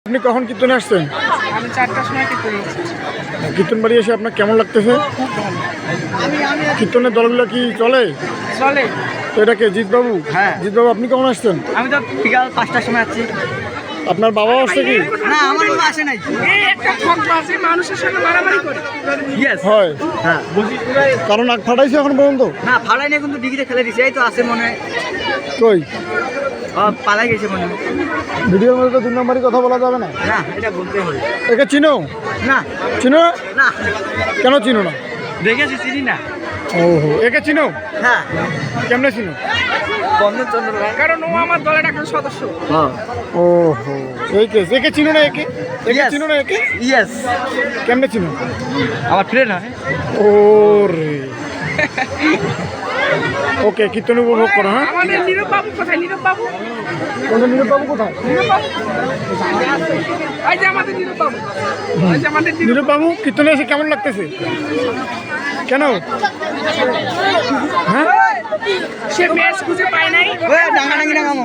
আপনি কখন কীর্তনে আসছেন? আমি 4টার সময় কীর্তনে এসেছি। কীর্তন বাড়ি এসে আপনার কেমন লাগতেছে? খুব ভালো। কীর্তনের দলগুলো কি চলে? চলে। তো এটা কে জিৎবাবু? হ্যাঁ। জিৎবাবু আপনি কখন আসছেন? আমি তো বিকাল 5টার সময় আসছি। আপনার বাবা আসছে কি? না, আমার বাবা আসে নাই। এই একটা ঠকবাজি মানুষের সঙ্গে মারামারি করে। ইয়েস। হয়, হ্যাঁ। কারণ আগ ফাটাইছে এখন পর্যন্ত? না, ফাড়াই না, কিন্তু ডিগিতে ফেলে দিছে। এই তো আছে মনে হয়। কই পালাই গেছে মনে হয়। ভিডিওর মধ্যে তো 2 নম্বরই কথা বলা যাবে না। না, এটা বলতে হয়। একে চিনো? না, চিনো না? না। কেন চিনো না? দেখেছি, চিনি না। ওহো, একে চিনো? হ্যাঁ। কেমনে চিনো? বন্ধন চন্দ্র রায়। কারণ ও আমার দলের একজন সদস্য। ওহো, এই কেস। একে চিনো না? একে Yes. চিনো না? একে ইয়েস। কেমনে চিনো? আমার ফ্রেন্ড হয়। ওরে ওকে, কীর্তন উপভোগ করো। হ্যাঁ, আমাদের নীরব বাবু কোথায়? নীরব বাবু? কোন নীরববাবু কোথায়? নীরব বাবু? এই যে আমাদের নীরব বাবু। এই যে আমাদের নীরব নীরববাবু কীর্তনে এসে কেমন লাগতেছে? কেন? হ্যাঁ, সে ম্যাচ খুঁজে পায় নাই। ডাঙাডাঙি না কামো।